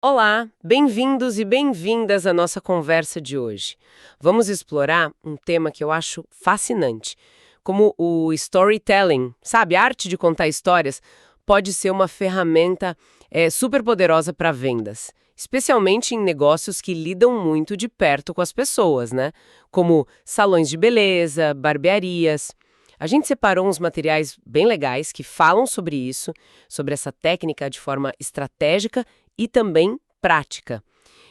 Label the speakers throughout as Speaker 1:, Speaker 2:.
Speaker 1: Olá, bem-vindos e bem-vindas à nossa conversa de hoje. Vamos explorar um tema que eu acho fascinante, como o storytelling, sabe? A arte de contar histórias pode ser uma ferramenta super poderosa para vendas, especialmente em negócios que lidam muito de perto com as pessoas, né? Como salões de beleza, barbearias. A gente separou uns materiais bem legais que falam sobre isso, sobre essa técnica de forma estratégica e também prática.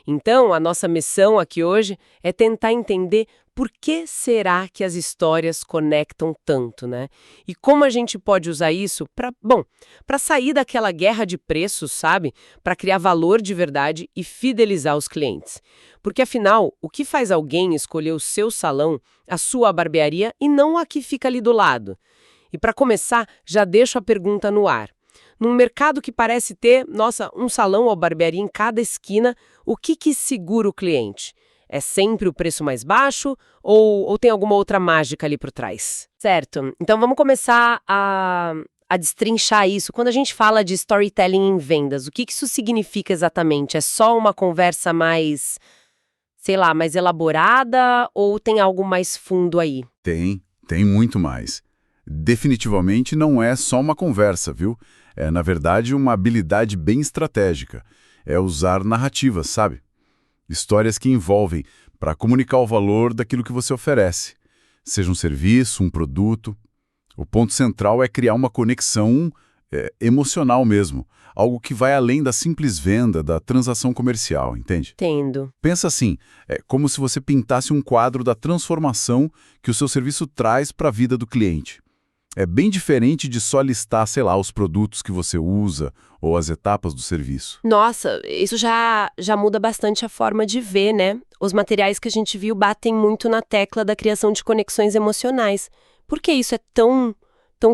Speaker 1: Então, a nossa missão aqui hoje é tentar entender por que será que as histórias conectam tanto, né? E como a gente pode usar isso para sair daquela guerra de preços, sabe? Para criar valor de verdade e fidelizar os clientes. Porque afinal, o que faz alguém escolher o seu salão, a sua barbearia e não a que fica ali do lado? E para começar, já deixo a pergunta no ar. Num mercado que parece ter, nossa, um salão ou barbearia em cada esquina, o que segura o cliente? É sempre o preço mais baixo ou tem alguma outra mágica ali por trás? Certo, então vamos começar a destrinchar isso. Quando a gente fala de storytelling em vendas, o que isso significa exatamente? É só uma conversa mais, sei lá, mais elaborada ou tem algo mais fundo aí?
Speaker 2: Tem muito mais. Definitivamente não é só uma conversa, viu? É, na verdade, uma habilidade bem estratégica. É usar narrativas, sabe? Histórias que envolvem para comunicar o valor daquilo que você oferece. Seja um serviço, um produto. O ponto central é criar uma conexão emocional mesmo. Algo que vai além da simples venda, da transação comercial, entende?
Speaker 1: Entendo.
Speaker 2: Pensa assim, é como se você pintasse um quadro da transformação que o seu serviço traz para a vida do cliente. É bem diferente de só listar, sei lá, os produtos que você usa ou as etapas do serviço.
Speaker 1: Nossa, isso já muda bastante a forma de ver, né? Os materiais que a gente viu batem muito na tecla da criação de conexões emocionais. Por que isso é tão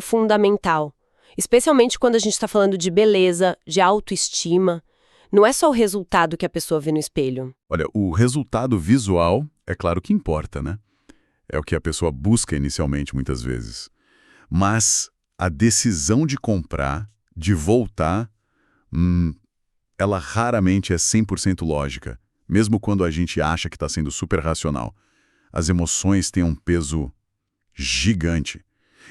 Speaker 1: fundamental? Especialmente quando a gente está falando de beleza, de autoestima. Não é só o resultado que a pessoa vê no espelho.
Speaker 2: Olha, o resultado visual é claro que importa, né? É o que a pessoa busca inicialmente, muitas vezes. Mas a decisão de comprar, de voltar, ela raramente é 100% lógica, mesmo quando a gente acha que está sendo super racional. As emoções têm um peso gigante.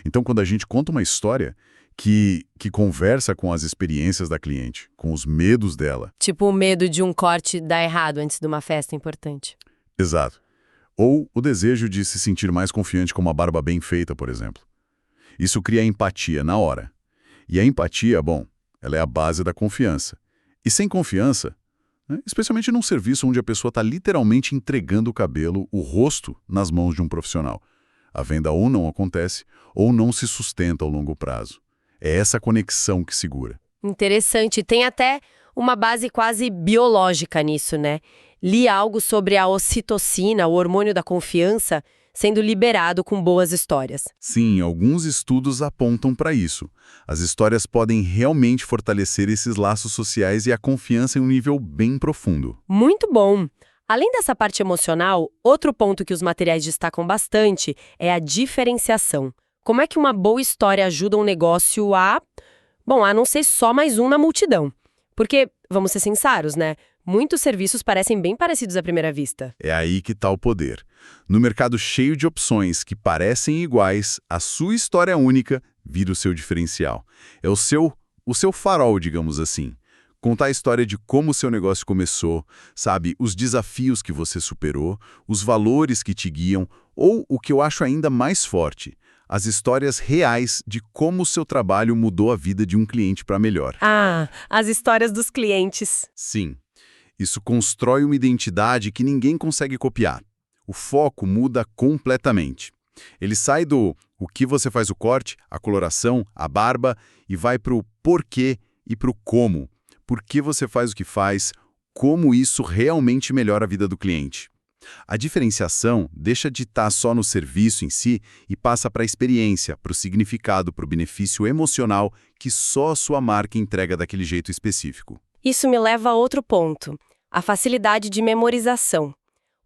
Speaker 2: Então, quando a gente conta uma história que conversa com as experiências da cliente, com os medos dela.
Speaker 1: Tipo o medo de um corte dar errado antes de uma festa importante.
Speaker 2: Exato. Ou o desejo de se sentir mais confiante com uma barba bem feita, por exemplo. Isso cria empatia na hora. E a empatia, bom, ela é a base da confiança. E sem confiança, né, especialmente num serviço onde a pessoa está literalmente entregando o cabelo, o rosto, nas mãos de um profissional, a venda ou não acontece ou não se sustenta ao longo prazo. É essa conexão que segura.
Speaker 1: Interessante. Tem até uma base quase biológica nisso, né? Li algo sobre a ocitocina, o hormônio da confiança, sendo liberado com boas histórias.
Speaker 2: Sim, alguns estudos apontam para isso. As histórias podem realmente fortalecer esses laços sociais e a confiança em um nível bem profundo.
Speaker 1: Muito bom! Além dessa parte emocional, outro ponto que os materiais destacam bastante é a diferenciação. Como é que uma boa história ajuda um negócio a não ser só mais um na multidão? Porque, vamos ser sinceros, né? Muitos serviços parecem bem parecidos à primeira vista.
Speaker 2: É aí que está o poder. No mercado cheio de opções que parecem iguais, a sua história única vira o seu diferencial. É o seu farol, digamos assim. Contar a história de como o seu negócio começou, sabe, os desafios que você superou, os valores que te guiam, ou o que eu acho ainda mais forte, as histórias reais de como o seu trabalho mudou a vida de um cliente para melhor.
Speaker 1: Ah, as histórias dos clientes.
Speaker 2: Sim, isso constrói uma identidade que ninguém consegue copiar. O foco muda completamente. Ele sai do o que você faz o corte, a coloração, a barba, e vai para o porquê e para o como. Por que você faz o que faz, como isso realmente melhora a vida do cliente. A diferenciação deixa de estar só no serviço em si e passa para a experiência, para o significado, para o benefício emocional que só a sua marca entrega daquele jeito específico.
Speaker 1: Isso me leva a outro ponto, a facilidade de memorização.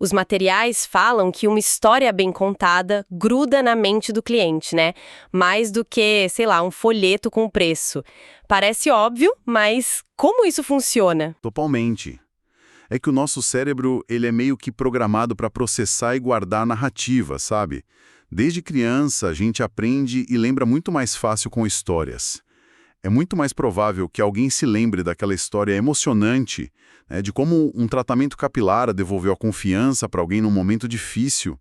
Speaker 3: Os materiais falam que uma história bem contada gruda na mente do cliente, né? Mais do que, sei lá, um folheto com preço. Parece óbvio, mas como isso funciona?
Speaker 2: Totalmente. É que o nosso cérebro, ele é meio que programado para processar e guardar narrativa, sabe? Desde criança, a gente aprende e lembra muito mais fácil com histórias. É muito mais provável que alguém se lembre daquela história emocionante, né, de como um tratamento capilar devolveu a confiança para alguém num momento difícil,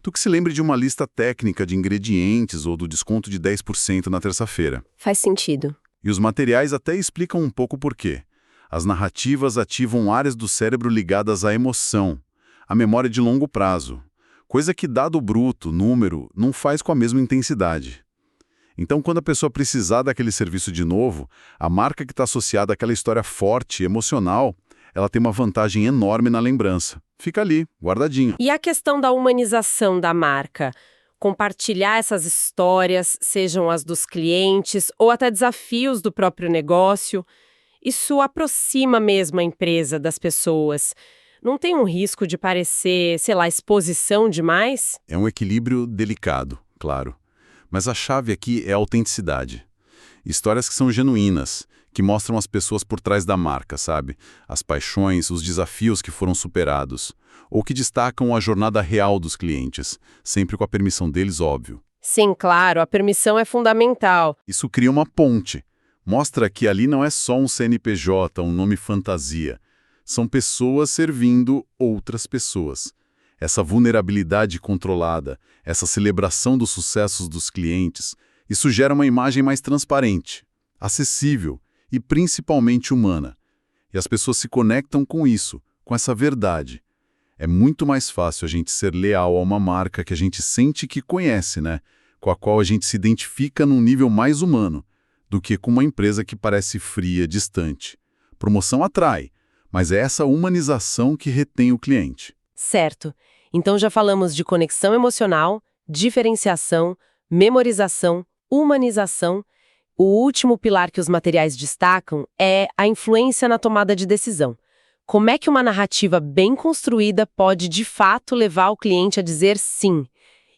Speaker 2: do que se lembre de uma lista técnica de ingredientes ou do desconto de 10% na terça-feira.
Speaker 3: Faz sentido.
Speaker 2: E os materiais até explicam um pouco por quê. As narrativas ativam áreas do cérebro ligadas à emoção, à memória de longo prazo, coisa que dado bruto, número, não faz com a mesma intensidade. Então, quando a pessoa precisar daquele serviço de novo, a marca que está associada àquela história forte, emocional, ela tem uma vantagem enorme na lembrança. Fica ali, guardadinho.
Speaker 3: E a questão da humanização da marca? Compartilhar essas histórias, sejam as dos clientes ou até desafios do próprio negócio, isso aproxima mesmo a empresa das pessoas. Não tem um risco de parecer, sei lá, exposição demais?
Speaker 2: É um equilíbrio delicado, claro. Mas a chave aqui é a autenticidade. Histórias que são genuínas, que mostram as pessoas por trás da marca, sabe? As paixões, os desafios que foram superados. Ou que destacam a jornada real dos clientes, sempre com a permissão deles, óbvio.
Speaker 3: Sim, claro, a permissão é fundamental.
Speaker 2: Isso cria uma ponte. Mostra que ali não é só um CNPJ, um nome fantasia. São pessoas servindo outras pessoas. Essa vulnerabilidade controlada, essa celebração dos sucessos dos clientes, isso gera uma imagem mais transparente, acessível e principalmente humana. E as pessoas se conectam com isso, com essa verdade. É muito mais fácil a gente ser leal a uma marca que a gente sente que conhece, né? Com a qual a gente se identifica num nível mais humano, do que com uma empresa que parece fria, distante. Promoção atrai, mas é essa humanização que retém o cliente.
Speaker 3: Certo. Então já falamos de conexão emocional, diferenciação, memorização, humanização. O último pilar que os materiais destacam é a influência na tomada de decisão. Como é que uma narrativa bem construída pode, de fato, levar o cliente a dizer sim?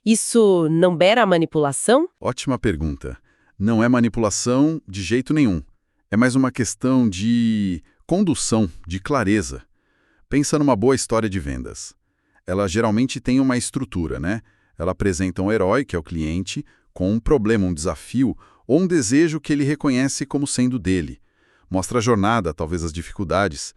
Speaker 3: Isso não beira a manipulação?
Speaker 2: Ótima pergunta. Não é manipulação de jeito nenhum. É mais uma questão de condução, de clareza. Pensa numa boa história de vendas. Ela geralmente tem uma estrutura, né? Ela apresenta um herói, que é o cliente, com um problema, um desafio ou um desejo que ele reconhece como sendo dele. Mostra a jornada, talvez as dificuldades.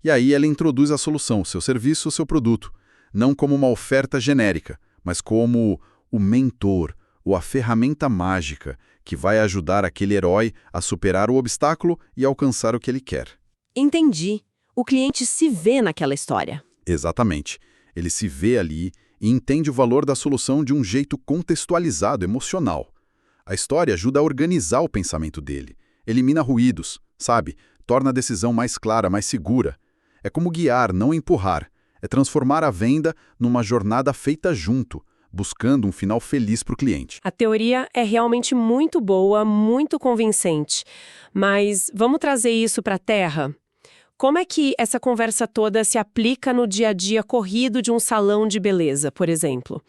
Speaker 2: E aí ela introduz a solução, o seu serviço, o seu produto. Não como uma oferta genérica, mas como o mentor, ou a ferramenta mágica que vai ajudar aquele herói a superar o obstáculo e alcançar o que ele quer.
Speaker 3: Entendi. O cliente se vê naquela história.
Speaker 2: Exatamente. Ele se vê ali e entende o valor da solução de um jeito contextualizado, emocional. A história ajuda a organizar o pensamento dele, elimina ruídos, sabe? Torna a decisão mais clara, mais segura. É como guiar, não empurrar. É transformar a venda numa jornada feita junto, buscando um final feliz para o cliente.
Speaker 3: A teoria é realmente muito boa, muito convincente. Mas vamos trazer isso para a Terra? Como é que essa conversa toda se aplica no dia a dia corrido de um salão de beleza, por exemplo?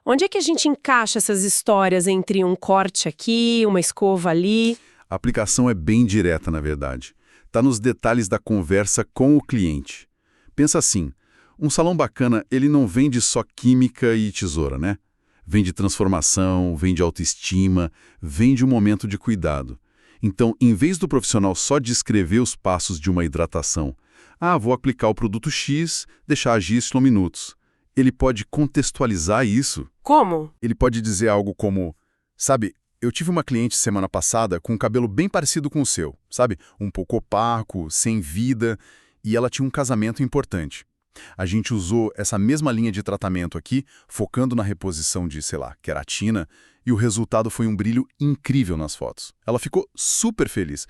Speaker 3: Onde é que a gente encaixa essas histórias entre um corte aqui, uma escova ali?
Speaker 2: A aplicação é bem direta, na verdade. Está nos detalhes da conversa com o cliente. Pensa assim, um salão bacana, ele não vende só química e tesoura, né? Vende transformação, vende autoestima, vende um momento de cuidado. Então, em vez do profissional só descrever os passos de uma hidratação, vou aplicar o produto X, deixar agir Y minutos. Ele pode contextualizar isso.
Speaker 3: Como?
Speaker 2: Ele pode dizer algo como, sabe, eu tive uma cliente semana passada com um cabelo bem parecido com o seu, sabe? Um pouco opaco, sem vida, e ela tinha um casamento importante. A gente usou essa mesma linha de tratamento aqui, focando na reposição de, sei lá, queratina, e o resultado foi um brilho incrível nas fotos. Ela ficou super feliz.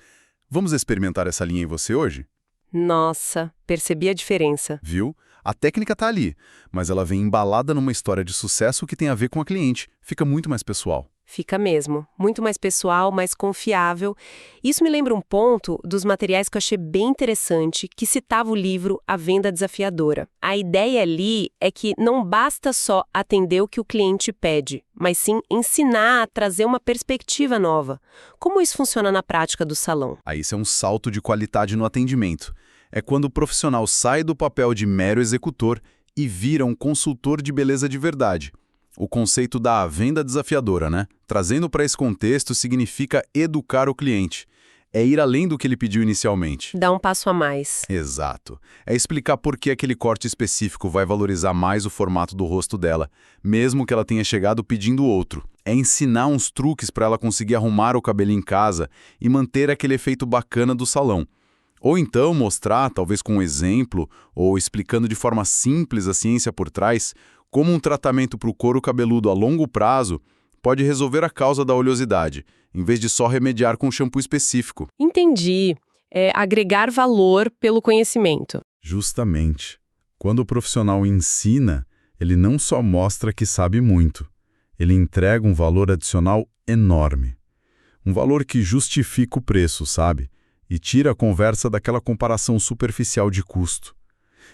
Speaker 2: Vamos experimentar essa linha em você hoje?
Speaker 3: Nossa, percebi a diferença.
Speaker 2: Viu? A técnica tá ali, mas ela vem embalada numa história de sucesso que tem a ver com a cliente. Fica muito mais pessoal.
Speaker 3: Fica mesmo. Muito mais pessoal, mais confiável. Isso me lembra um ponto dos materiais que eu achei bem interessante, que citava o livro A Venda Desafiadora. A ideia ali é que não basta só atender o que o cliente pede, mas sim ensinar a trazer uma perspectiva nova. Como isso funciona na prática do salão?
Speaker 2: Aí isso é um salto de qualidade no atendimento. É quando o profissional sai do papel de mero executor e vira um consultor de beleza de verdade. O conceito da venda desafiadora, né? Trazendo para esse contexto, significa educar o cliente. É ir além do que ele pediu inicialmente.
Speaker 3: Dá um passo a mais.
Speaker 2: Exato. É explicar por que aquele corte específico vai valorizar mais o formato do rosto dela, mesmo que ela tenha chegado pedindo outro. É ensinar uns truques para ela conseguir arrumar o cabelo em casa e manter aquele efeito bacana do salão. Ou então mostrar, talvez com um exemplo, ou explicando de forma simples a ciência por trás, como um tratamento para o couro cabeludo a longo prazo pode resolver a causa da oleosidade, em vez de só remediar com um shampoo específico.
Speaker 3: Entendi. É agregar valor pelo conhecimento.
Speaker 2: Justamente. Quando o profissional ensina, ele não só mostra que sabe muito, ele entrega um valor adicional enorme. Um valor que justifica o preço, sabe? E tira a conversa daquela comparação superficial de custo.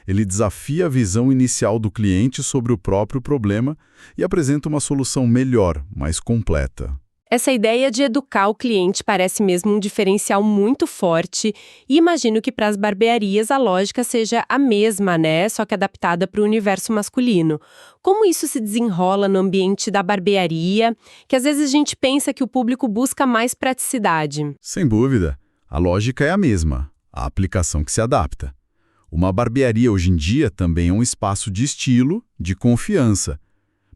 Speaker 2: Ele desafia a visão inicial do cliente sobre o próprio problema e apresenta uma solução melhor, mais completa.
Speaker 3: Essa ideia de educar o cliente parece mesmo um diferencial muito forte e imagino que para as barbearias a lógica seja a mesma, né? Só que adaptada para o universo masculino. Como isso se desenrola no ambiente da barbearia, que às vezes a gente pensa que o público busca mais praticidade?
Speaker 2: Sem dúvida, a lógica é a mesma, a aplicação que se adapta. Uma barbearia hoje em dia também é um espaço de estilo, de confiança.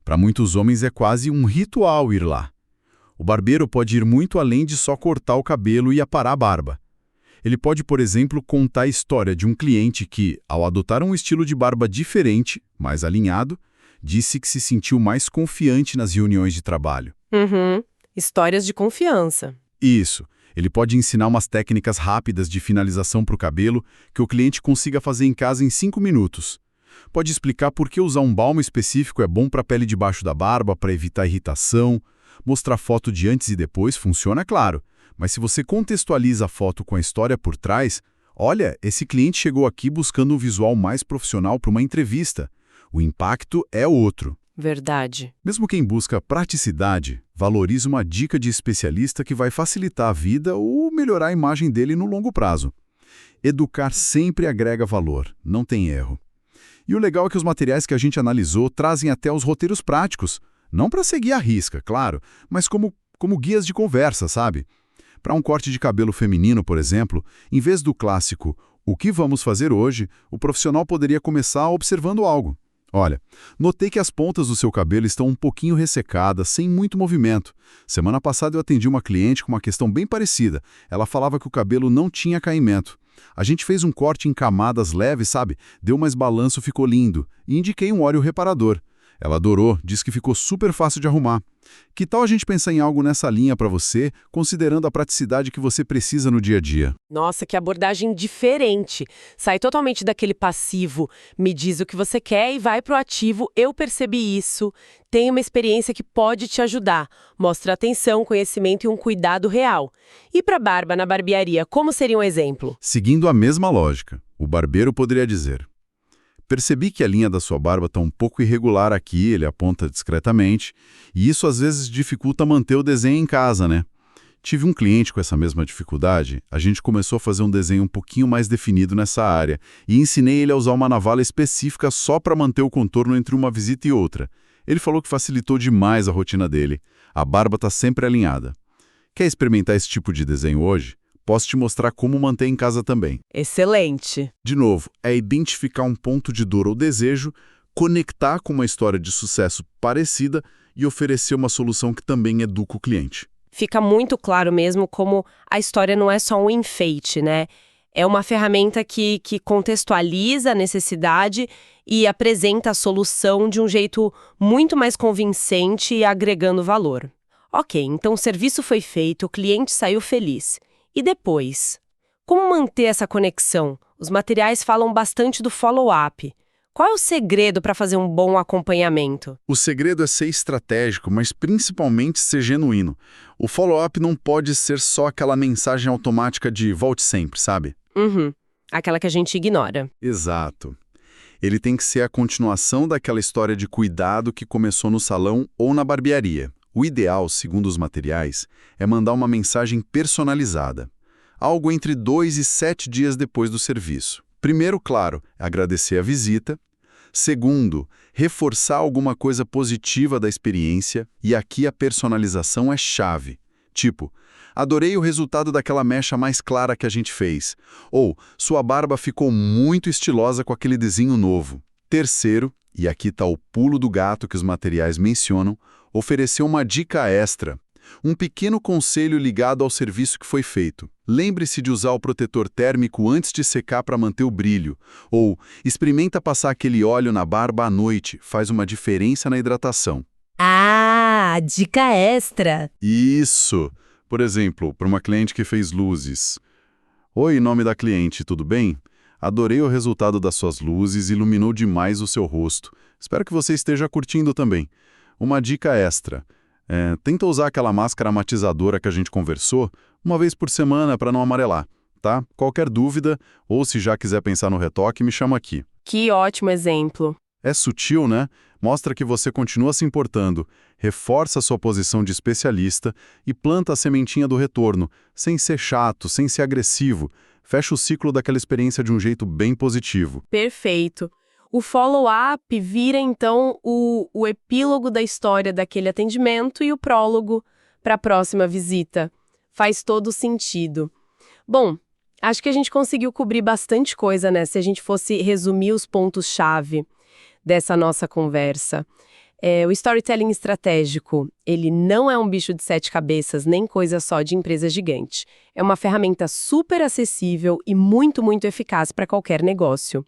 Speaker 2: Para muitos homens é quase um ritual ir lá. O barbeiro pode ir muito além de só cortar o cabelo e aparar a barba. Ele pode, por exemplo, contar a história de um cliente que, ao adotar um estilo de barba diferente, mais alinhado, disse que se sentiu mais confiante nas reuniões de trabalho.
Speaker 3: Histórias de confiança.
Speaker 2: Isso. Ele pode ensinar umas técnicas rápidas de finalização para o cabelo que o cliente consiga fazer em casa em 5 minutos. Pode explicar por que usar um balm específico é bom para a pele debaixo da barba, para evitar irritação. Mostrar foto de antes e depois funciona, claro. Mas se você contextualiza a foto com a história por trás, olha, esse cliente chegou aqui buscando um visual mais profissional para uma entrevista. O impacto é outro.
Speaker 3: Verdade.
Speaker 2: Mesmo quem busca praticidade, valoriza uma dica de especialista que vai facilitar a vida ou melhorar a imagem dele no longo prazo. Educar sempre agrega valor, não tem erro. E o legal é que os materiais que a gente analisou trazem até os roteiros práticos, não para seguir à risca, claro, mas como guias de conversa, sabe? Para um corte de cabelo feminino, por exemplo, em vez do clássico "o que vamos fazer hoje?", o profissional poderia começar observando algo. Olha, notei que as pontas do seu cabelo estão um pouquinho ressecadas, sem muito movimento. Semana passada eu atendi uma cliente com uma questão bem parecida. Ela falava que o cabelo não tinha caimento. A gente fez um corte em camadas leves, sabe? Deu mais balanço, ficou lindo. E indiquei um óleo reparador. Ela adorou, disse que ficou super fácil de arrumar. Que tal a gente pensar em algo nessa linha para você, considerando a praticidade que você precisa no dia a dia?
Speaker 3: Nossa, que abordagem diferente. Sai totalmente daquele passivo, me diz o que você quer e vai pro ativo, eu percebi isso. Tem uma experiência que pode te ajudar. Mostra atenção, conhecimento e um cuidado real. E para barba na barbearia, como seria um exemplo?
Speaker 2: Seguindo a mesma lógica, o barbeiro poderia dizer: percebi que a linha da sua barba está um pouco irregular aqui, ele aponta discretamente, e isso às vezes dificulta manter o desenho em casa, né? Tive um cliente com essa mesma dificuldade, a gente começou a fazer um desenho um pouquinho mais definido nessa área, e ensinei ele a usar uma navalha específica só para manter o contorno entre uma visita e outra. Ele falou que facilitou demais a rotina dele. A barba está sempre alinhada. Quer experimentar esse tipo de desenho hoje? Posso te mostrar como manter em casa também.
Speaker 3: Excelente.
Speaker 2: De novo, é identificar um ponto de dor ou desejo, conectar com uma história de sucesso parecida e oferecer uma solução que também educa o cliente.
Speaker 3: Fica muito claro mesmo como a história não é só um enfeite, né? É uma ferramenta que contextualiza a necessidade e apresenta a solução de um jeito muito mais convincente e agregando valor. Ok, então o serviço foi feito, o cliente saiu feliz. E depois? Como manter essa conexão? Os materiais falam bastante do follow-up. Qual é o segredo para fazer um bom acompanhamento?
Speaker 2: O segredo é ser estratégico, mas principalmente ser genuíno. O follow-up não pode ser só aquela mensagem automática de volte sempre, sabe?
Speaker 3: Uhum. Aquela que a gente ignora.
Speaker 2: Exato. Ele tem que ser a continuação daquela história de cuidado que começou no salão ou na barbearia. O ideal, segundo os materiais, é mandar uma mensagem personalizada. Algo entre 2 e 7 dias depois do serviço. Primeiro, claro, agradecer a visita. Segundo, reforçar alguma coisa positiva da experiência, e aqui a personalização é chave. Tipo, adorei o resultado daquela mecha mais clara que a gente fez. Ou, sua barba ficou muito estilosa com aquele desenho novo. Terceiro, e aqui está o pulo do gato que os materiais mencionam, oferecer uma dica extra. Um pequeno conselho ligado ao serviço que foi feito. Lembre-se de usar o protetor térmico antes de secar para manter o brilho. Ou, experimenta passar aquele óleo na barba à noite, faz uma diferença na hidratação.
Speaker 3: Ah, dica extra!
Speaker 2: Isso! Por exemplo, para uma cliente que fez luzes. Oi, nome da cliente, tudo bem? Adorei o resultado das suas luzes, iluminou demais o seu rosto. Espero que você esteja curtindo também. Uma dica extra. Tenta usar aquela máscara matizadora que a gente conversou uma vez por semana para não amarelar, tá? Qualquer dúvida, ou se já quiser pensar no retoque, me chama aqui.
Speaker 3: Que ótimo exemplo!
Speaker 2: É sutil, né? Mostra que você continua se importando, reforça sua posição de especialista e planta a sementinha do retorno, sem ser chato, sem ser agressivo. Fecha o ciclo daquela experiência de um jeito bem positivo.
Speaker 3: Perfeito. O follow-up vira, então, o epílogo da história daquele atendimento e o prólogo para a próxima visita. Faz todo sentido. Bom, acho que a gente conseguiu cobrir bastante coisa, né? Se a gente fosse resumir os pontos-chave dessa nossa conversa. O storytelling estratégico, ele não é um bicho de 7 cabeças, nem coisa só de empresa gigante. É uma ferramenta super acessível e muito, muito eficaz para qualquer negócio.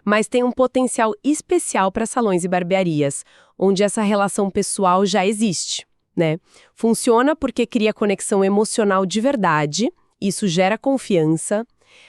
Speaker 3: Mas tem um potencial especial para salões e barbearias, onde essa relação pessoal já existe, né? Funciona porque cria conexão emocional de verdade, isso gera confiança,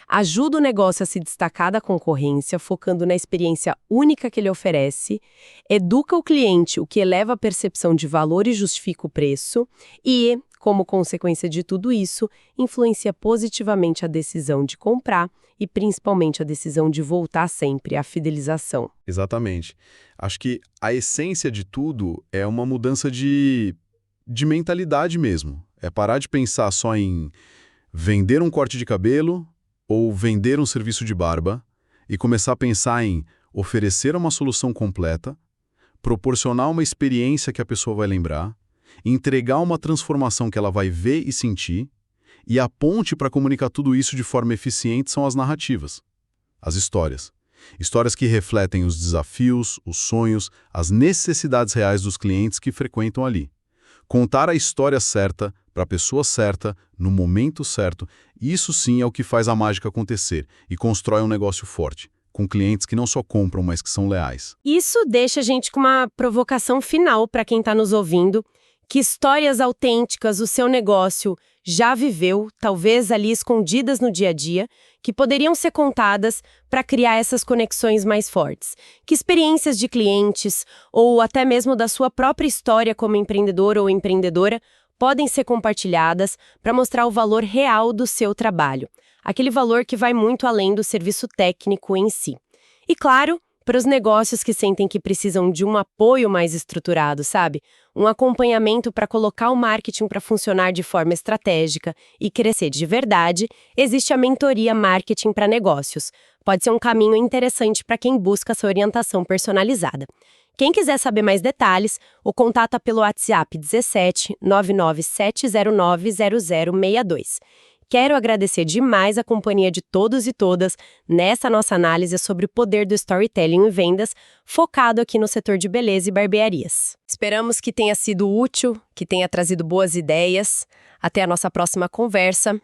Speaker 3: ajuda o negócio a se destacar da concorrência, focando na experiência única que ele oferece, educa o cliente, o que eleva a percepção de valor e justifica o preço, e, como consequência de tudo isso, influencia positivamente a decisão de comprar e principalmente a decisão de voltar sempre, a fidelização.
Speaker 2: Exatamente. Acho que a essência de tudo é uma mudança de mentalidade mesmo. É parar de pensar só em vender um corte de cabelo ou vender um serviço de barba e começar a pensar em oferecer uma solução completa, proporcionar uma experiência que a pessoa vai lembrar, entregar uma transformação que ela vai ver e sentir, e a ponte para comunicar tudo isso de forma eficiente são as narrativas, as histórias. Histórias que refletem os desafios, os sonhos, as necessidades reais dos clientes que frequentam ali. Contar a história certa, para a pessoa certa, no momento certo, isso sim é o que faz a mágica acontecer e constrói um negócio forte, com clientes que não só compram, mas que são leais.
Speaker 3: Isso deixa a gente com uma provocação final para quem está nos ouvindo. Que histórias autênticas o seu negócio já viveu, talvez ali escondidas no dia a dia, que poderiam ser contadas para criar essas conexões mais fortes? Que experiências de clientes, ou até mesmo da sua própria história como empreendedor ou empreendedora, podem ser compartilhadas para mostrar o valor real do seu trabalho? Aquele valor que vai muito além do serviço técnico em si. E claro, para os negócios que sentem que precisam de um apoio mais estruturado, sabe? Um acompanhamento para colocar o marketing para funcionar de forma estratégica e crescer de verdade, existe a mentoria Marketing para Negócios. Pode ser um caminho interessante para quem busca essa orientação personalizada. Quem quiser saber mais detalhes, o contato é pelo WhatsApp 17 99709 0062. Quero agradecer demais a companhia de todos e todas nessa nossa análise sobre o poder do storytelling em vendas, focado aqui no setor de beleza e barbearias. Esperamos que tenha sido útil, que tenha trazido boas ideias. Até a nossa próxima conversa.